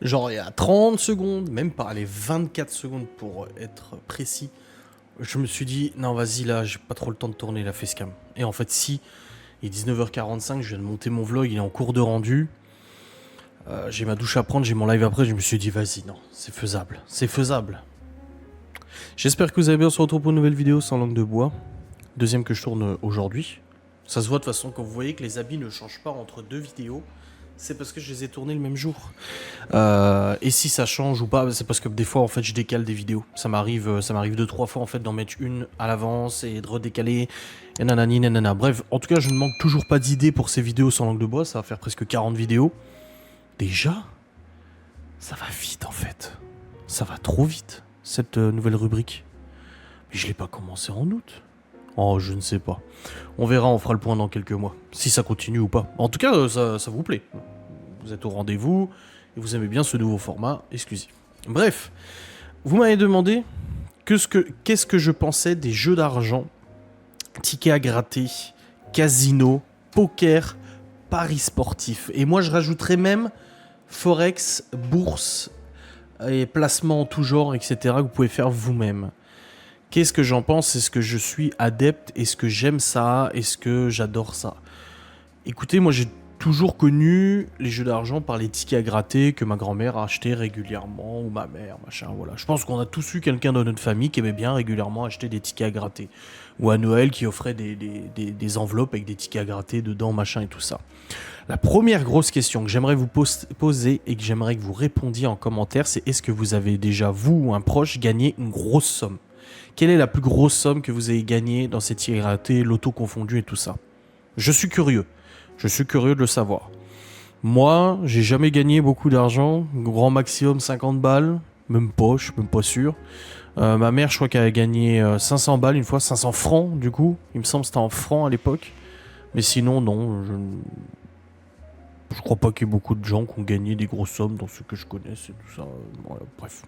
Genre il y a 30 secondes, même pas les 24 secondes pour être précis, je me suis dit non vas-y là j'ai pas trop le temps de tourner la facecam. Et en fait si, il est 19h45, je viens de monter mon vlog, il est en cours de rendu. J'ai ma douche à prendre, j'ai mon live après, je me suis dit vas-y non, c'est faisable, c'est faisable. J'espère que vous allez bien, on se retrouve pour une nouvelle vidéo sans langue de bois. Deuxième que je tourne aujourd'hui. Ça se voit de toute façon quand vous voyez que les habits ne changent pas entre deux vidéos. C'est parce que je les ai tournés le même jour. Et si ça change ou pas, c'est parce que des fois en fait je décale des vidéos. Ça m'arrive 2-3 fois en fait d'en mettre une à l'avance et de redécaler. Et nanani nanana. Bref, en tout cas je ne manque toujours pas d'idées pour ces vidéos sans langue de bois. Ça va faire presque 40 vidéos. Déjà, ça va vite en fait. Ça va trop vite cette nouvelle rubrique. Mais je l'ai pas commencé en août. Oh, je ne sais pas. On verra, on fera le point dans quelques mois. Si ça continue ou pas. En tout cas, ça vous plaît. Vous êtes au rendez-vous et vous aimez bien ce nouveau format exclusif. Bref, vous m'avez demandé qu'est-ce que je pensais des jeux d'argent, tickets à gratter, casino, poker, paris sportifs. Et moi, je rajouterais même forex, bourse et placements en tout genre, etc. que vous pouvez faire vous-même. Qu'est-ce que j'en pense? Est-ce que je suis adepte? Est-ce que j'aime ça? Est-ce que j'adore ça? Écoutez, moi j'ai toujours connu les jeux d'argent par les tickets à gratter que ma grand-mère achetait régulièrement, ou ma mère, machin, voilà. Je pense qu'on a tous eu quelqu'un dans notre famille qui aimait bien régulièrement acheter des tickets à gratter. Ou à Noël qui offrait des enveloppes avec des tickets à gratter dedans, machin et tout ça. La première grosse question que j'aimerais vous poser et que j'aimerais que vous répondiez en commentaire, c'est est-ce que vous avez déjà, vous ou un proche, gagné une grosse somme? Quelle est la plus grosse somme que vous avez gagnée dans ces tickets grattés, loto confondu et tout ça? Je suis curieux. Je suis curieux de le savoir. Moi, j'ai jamais gagné beaucoup d'argent. Grand maximum 50 balles. Même pas, je suis même pas sûr. Ma mère, je crois qu'elle a gagné 500 balles une fois. 500 francs, du coup. Il me semble que c'était en francs à l'époque. Mais sinon, non. Je crois pas qu'il y ait beaucoup de gens qui ont gagné des grosses sommes dans ce que je connais, et tout ça. Voilà, bref,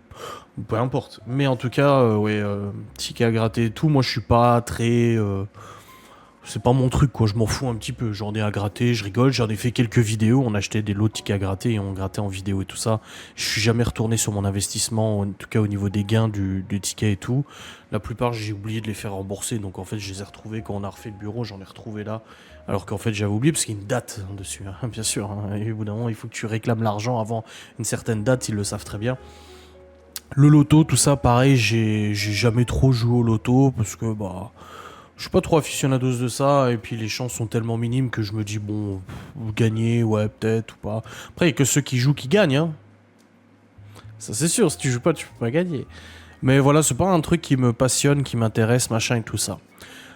peu importe. Mais en tout cas, ouais, ticket à gratter et tout, moi je suis pas très. C'est pas mon truc quoi, je m'en fous un petit peu. J'en ai à gratter, je rigole, j'en ai fait quelques vidéos, on achetait des lots de tickets à gratter et on grattait en vidéo et tout ça. Je suis jamais retourné sur mon investissement, en tout cas au niveau des gains du ticket et tout. La plupart j'ai oublié de les faire rembourser, donc en fait je les ai retrouvés quand on a refait le bureau, j'en ai retrouvé là. Alors qu'en fait j'avais oublié parce qu'il y a une date dessus, hein, bien sûr. Hein, et au bout d'un moment il faut que tu réclames l'argent avant une certaine date, ils le savent très bien. Le loto, tout ça, pareil, j'ai jamais trop joué au loto parce que bah je suis pas trop aficionados de ça, et puis les chances sont tellement minimes que je me dis, bon, vous gagnez, ouais, peut-être, ou pas. Après, il y a que ceux qui jouent qui gagnent, hein. Ça, c'est sûr, si tu joues pas, tu peux pas gagner. Mais voilà, c'est pas un truc qui me passionne, qui m'intéresse, machin et tout ça.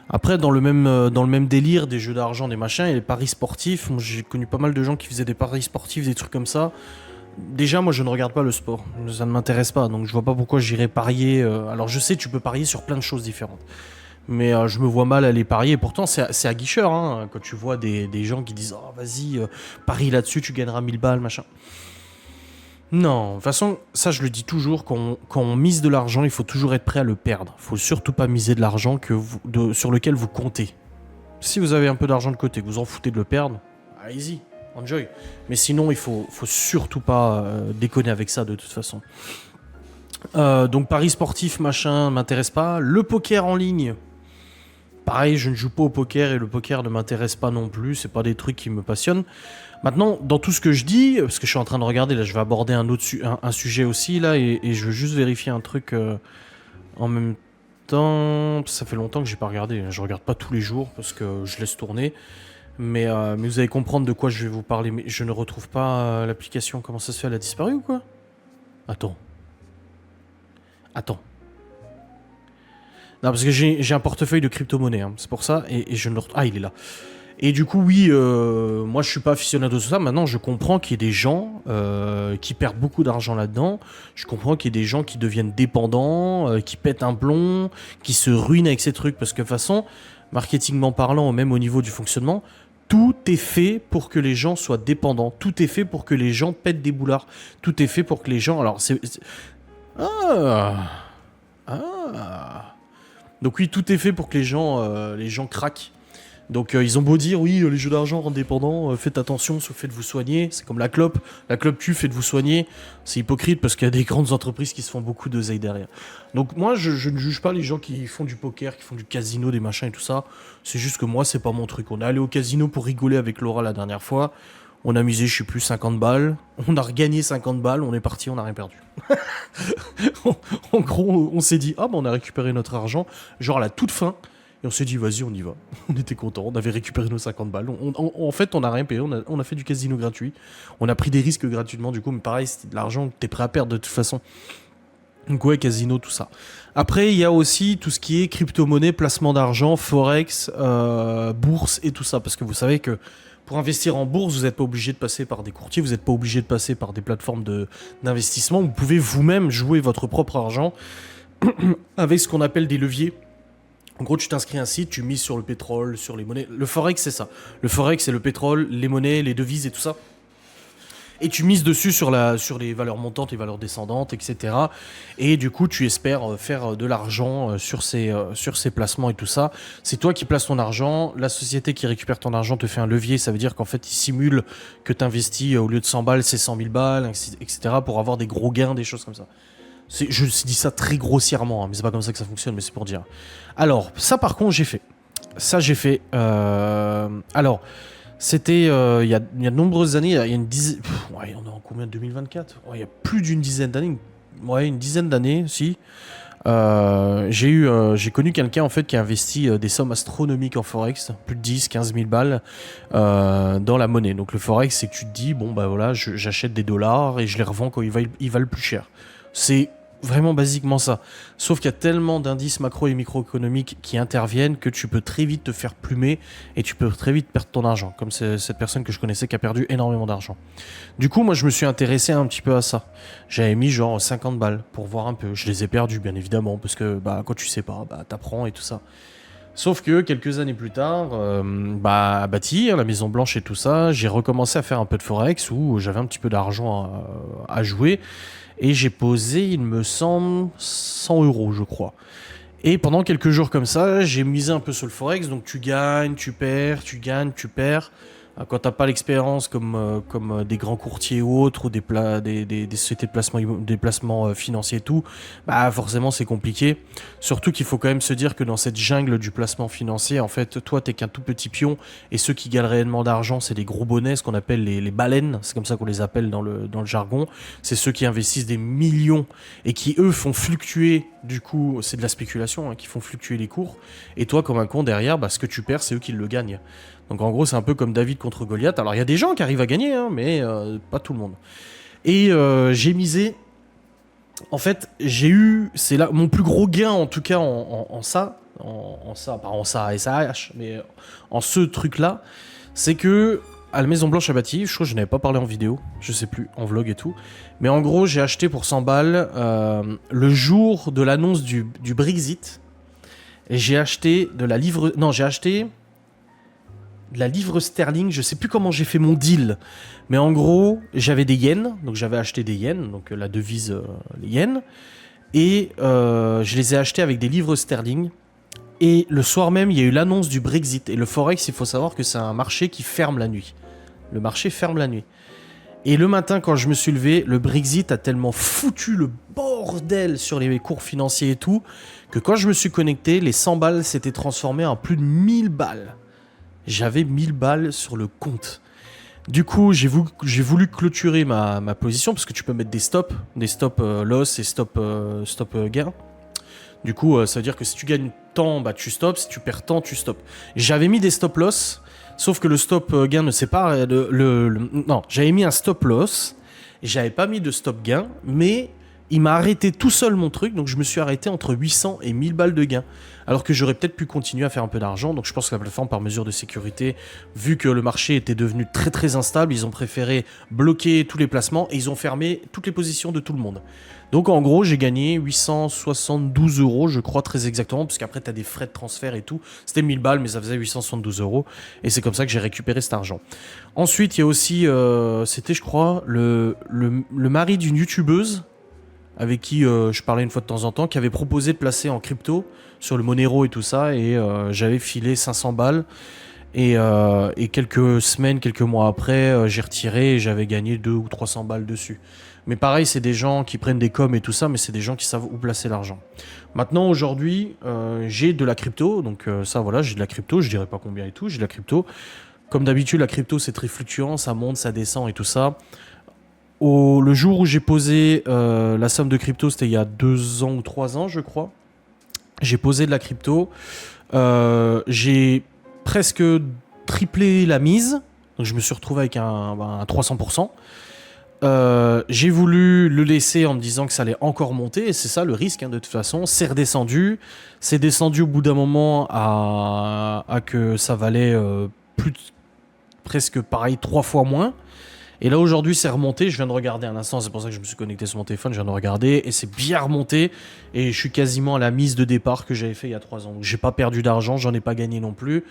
Après, dans le même délire des jeux d'argent, des machins, et les paris sportifs, moi, j'ai connu pas mal de gens qui faisaient des paris sportifs, des trucs comme ça. Déjà, moi, je ne regarde pas le sport. Ça ne m'intéresse pas, donc je vois pas pourquoi j'irais parier. Alors, je sais, tu peux parier sur plein de choses différentes. Mais je me vois mal aller parier. Et pourtant, c'est aguicheur, hein, quand tu vois des gens qui disent oh, vas-y, parie là-dessus, tu gagneras 1000 balles, machin. Non, de toute façon, ça je le dis toujours, quand on mise de l'argent, il faut toujours être prêt à le perdre. Il faut surtout pas miser de l'argent sur lequel vous comptez. Si vous avez un peu d'argent de côté, que vous en foutez de le perdre, allez-y, enjoy. Mais sinon, faut surtout pas déconner avec ça de toute façon. Donc paris sportif, machin, m'intéresse pas. Le poker en ligne, pareil, je ne joue pas au poker et le poker ne m'intéresse pas non plus, c'est pas des trucs qui me passionnent. Maintenant, dans tout ce que je dis, parce que je suis en train de regarder, là je vais aborder un sujet aussi, là, et je veux juste vérifier un truc en même temps. Ça fait longtemps que j'ai pas regardé, je regarde pas tous les jours parce que je laisse tourner. Mais vous allez comprendre de quoi je vais vous parler, mais je ne retrouve pas l'application. Comment ça se fait, elle a disparu ou quoi? Attends. Attends. Non, parce que j'ai un portefeuille de crypto-monnaie, hein, c'est pour ça, et je ne le retrouve. Ah, il est là. Et du coup, oui, moi je suis pas aficionado de ça. Maintenant, je comprends qu'il y ait des gens qui perdent beaucoup d'argent là-dedans. Je comprends qu'il y ait des gens qui deviennent dépendants, qui pètent un plomb, qui se ruinent avec ces trucs. Parce que de toute façon, marketingment parlant, même au niveau du fonctionnement, tout est fait pour que les gens soient dépendants. Tout est fait pour que les gens pètent des boulards. Tout est fait pour que les gens... Alors, Ah. Ah. Donc oui, tout est fait pour que les gens craquent. Donc ils ont beau dire oui, les jeux d'argent rendent dépendants, faites attention, faites-vous soigner, c'est comme la clope tue, faites-vous soigner, c'est hypocrite parce qu'il y a des grandes entreprises qui se font beaucoup d'oseille derrière. Donc moi je ne juge pas les gens qui font du poker, qui font du casino, des machins et tout ça, c'est juste que moi c'est pas mon truc. On est allé au casino pour rigoler avec Laura la dernière fois, on a misé je sais plus 50 balles, on a regagné 50 balles, on est parti, on n'a rien perdu. En gros on s'est dit ah bah on a récupéré notre argent, genre à la toute fin. Et on s'est dit, vas-y, on y va. On était contents, on avait récupéré nos 50 balles. En fait, on n'a rien payé, on a fait du casino gratuit. On a pris des risques gratuitement, du coup, mais pareil, c'était de l'argent que t'es prêt à perdre de toute façon. Donc ouais, casino, tout ça. Après, il y a aussi tout ce qui est crypto-monnaie, placement d'argent, forex, bourse et tout ça. Parce que vous savez que pour investir en bourse, vous n'êtes pas obligé de passer par des courtiers, vous n'êtes pas obligé de passer par des plateformes d'investissement. Vous pouvez vous-même jouer votre propre argent avec ce qu'on appelle des leviers. En gros, tu t'inscris à un site, tu mises sur le pétrole, sur les monnaies. Le forex, c'est ça. Le forex, c'est le pétrole, les monnaies, les devises et tout ça. Et tu mises dessus sur les valeurs montantes, les valeurs descendantes, etc. Et du coup, tu espères faire de l'argent sur ces placements et tout ça. C'est toi qui places ton argent. La société qui récupère ton argent te fait un levier. Ça veut dire qu'en fait, il simule que tu investis au lieu de 100 balles, c'est 100 000 balles, etc. pour avoir des gros gains, des choses comme ça. Je dis ça très grossièrement, hein, mais c'est pas comme ça que ça fonctionne, mais c'est pour dire. Alors, ça par contre, j'ai fait. Ça, j'ai fait. Alors, c'était il y a de nombreuses années, il y a une dizaine. Ouais, on est en combien, 2024 ? Ouais, il y a plus d'une dizaine d'années. Ouais, une dizaine d'années, si. J'ai connu quelqu'un en fait qui a investi des sommes astronomiques en forex, plus de 10, 15 000 balles dans la monnaie. Donc le forex, c'est que tu te dis, bon bah voilà, j'achète des dollars et je les revends quand ils valent plus cher. C'est vraiment basiquement ça. Sauf qu'il y a tellement d'indices macro et microéconomiques qui interviennent que tu peux très vite te faire plumer et tu peux très vite perdre ton argent, comme cette personne que je connaissais qui a perdu énormément d'argent. Du coup, moi, je me suis intéressé un petit peu à ça. J'avais mis genre 50 balles pour voir un peu. Je les ai perdus, bien évidemment, parce que bah, quand tu sais pas, bah, t'apprends et tout ça. Sauf que quelques années plus tard, à Bâtir, la Maison Blanche et tout ça, j'ai recommencé à faire un peu de forex où j'avais un petit peu d'argent à jouer. Et j'ai posé, il me semble, 100 €, je crois. Et pendant quelques jours comme ça, j'ai misé un peu sur le forex. Donc tu gagnes, tu perds, tu gagnes, tu perds. Quand t'as pas l'expérience comme des grands courtiers ou autres, ou des sociétés de placement, des placements financiers et tout, bah forcément c'est compliqué. Surtout qu'il faut quand même se dire que dans cette jungle du placement financier, en fait, toi t'es qu'un tout petit pion, et ceux qui gagnent réellement d'argent, c'est des gros bonnets, ce qu'on appelle les baleines, c'est comme ça qu'on les appelle dans le jargon. C'est ceux qui investissent des millions et qui eux font fluctuer, du coup, c'est de la spéculation, hein, qui font fluctuer les cours. Et toi, comme un con derrière, bah, ce que tu perds, c'est eux qui le gagnent. Donc en gros, c'est un peu comme David contre Goliath. Alors il y a des gens qui arrivent à gagner, hein, mais pas tout le monde. Et j'ai misé. En fait, j'ai eu. C'est là mon plus gros gain, en tout cas, en ça. En ça, pas en ça, SAH, mais en ce truc-là. C'est que à la Maison Blanche à Bâti, je crois que je n'avais pas parlé en vidéo, je sais plus, en vlog et tout. Mais en gros, j'ai acheté pour 100 balles le jour de l'annonce du Brexit. Et j'ai acheté de la livre. Non, j'ai acheté de la livre sterling, je sais plus comment j'ai fait mon deal, mais en gros, j'avais des yens, donc j'avais acheté des yens, donc la devise, les yens, et je les ai achetés avec des livres sterling, et le soir même, il y a eu l'annonce du Brexit, et le Forex, il faut savoir que c'est un marché qui ferme la nuit. Le marché ferme la nuit. Et le matin, quand je me suis levé, le Brexit a tellement foutu le bordel sur les cours financiers et tout, que quand je me suis connecté, les 100 balles s'étaient transformées en plus de 1000 balles. J'avais 1000 balles sur le compte. Du coup, j'ai voulu clôturer ma position parce que tu peux mettre des stops loss et stop gain. Du coup, ça veut dire que si tu gagnes tant, bah tu stops. Si tu perds tant, tu stops. J'avais mis des stop loss, sauf que le stop gain ne sait pas. Non, j'avais mis un stop loss. Et j'avais pas mis de stop gain, mais il m'a arrêté tout seul mon truc, donc je me suis arrêté entre 800 et 1000 balles de gain. Alors que j'aurais peut-être pu continuer à faire un peu d'argent, donc je pense que la plateforme, par mesure de sécurité, vu que le marché était devenu très très instable, ils ont préféré bloquer tous les placements et ils ont fermé toutes les positions de tout le monde. Donc en gros, j'ai gagné 872 €, je crois très exactement, parce qu'après t'as des frais de transfert et tout. C'était 1000 balles, mais ça faisait 872 €, et c'est comme ça que j'ai récupéré cet argent. Ensuite, il y a aussi, c'était je crois, le mari d'une youtubeuse, avec qui je parlais une fois de temps en temps, qui avait proposé de placer en crypto sur le Monero et tout ça, et j'avais filé 500 balles. Et quelques semaines, quelques mois après, j'ai retiré et j'avais gagné 200 ou 300 balles dessus. Mais pareil, c'est des gens qui prennent des coms et tout ça, mais c'est des gens qui savent où placer l'argent. Maintenant, aujourd'hui, j'ai de la crypto. Donc ça, voilà, j'ai de la crypto. Je dirais pas combien et tout, j'ai de la crypto. Comme d'habitude, la crypto, c'est très fluctuant. Ça monte, ça descend et tout ça. Le jour où j'ai posé la somme de crypto, c'était il y a 2 ans ou 3 ans, je crois. J'ai posé de la crypto. J'ai presque triplé la mise. Donc je me suis retrouvé avec un 300%. J'ai voulu le laisser en me disant que ça allait encore monter. Et c'est ça le risque, hein, de toute façon. C'est redescendu. C'est descendu au bout d'un moment à que ça valait presque pareil, 3 fois moins. Et là aujourd'hui c'est remonté, je viens de regarder un instant, c'est pour ça que je me suis connecté sur mon téléphone, je viens de regarder et c'est bien remonté et je suis quasiment à la mise de départ que j'avais fait il y a 3 ans. Donc j'ai pas perdu d'argent, j'en ai pas gagné non plus,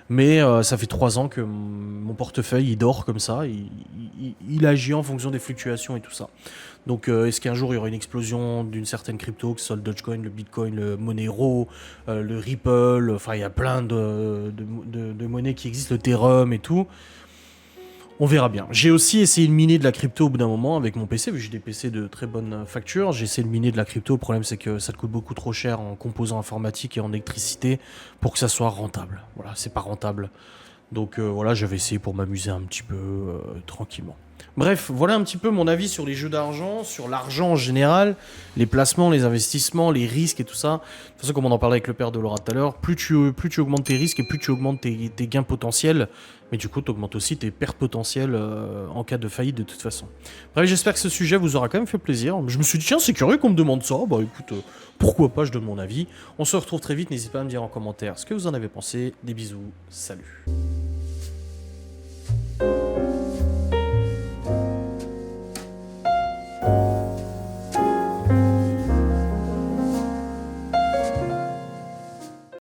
mais ça fait 3 ans que mon portefeuille il dort comme ça, il agit en fonction des fluctuations et tout ça. Donc est-ce qu'un jour il y aura une explosion d'une certaine crypto, que ce soit le Dogecoin, le Bitcoin, le Monero, le Ripple, enfin il y a plein de monnaies qui existent, le Ethereum et tout. On verra bien. J'ai aussi essayé de miner de la crypto au bout d'un moment avec mon PC, vu que j'ai des PC de très bonne facture. J'ai essayé de miner de la crypto. Le problème, c'est que ça te coûte beaucoup trop cher en composants informatiques et en électricité pour que ça soit rentable. Voilà, c'est pas rentable. Donc voilà, j'avais essayé pour m'amuser un petit peu tranquillement. Bref, voilà un petit peu mon avis sur les jeux d'argent, sur l'argent en général, les placements, les investissements, les risques et tout ça. De toute façon, comme on en parlait avec le père de Laura tout à l'heure, plus tu augmentes tes risques et plus tu augmentes tes gains potentiels, mais du coup, tu augmentes aussi tes pertes potentielles en cas de faillite de toute façon. Bref, j'espère que ce sujet vous aura quand même fait plaisir. Je me suis dit, tiens, c'est curieux qu'on me demande ça. Bah écoute, pourquoi pas, je donne mon avis. On se retrouve très vite, n'hésitez pas à me dire en commentaire ce que vous en avez pensé. Des bisous, salut.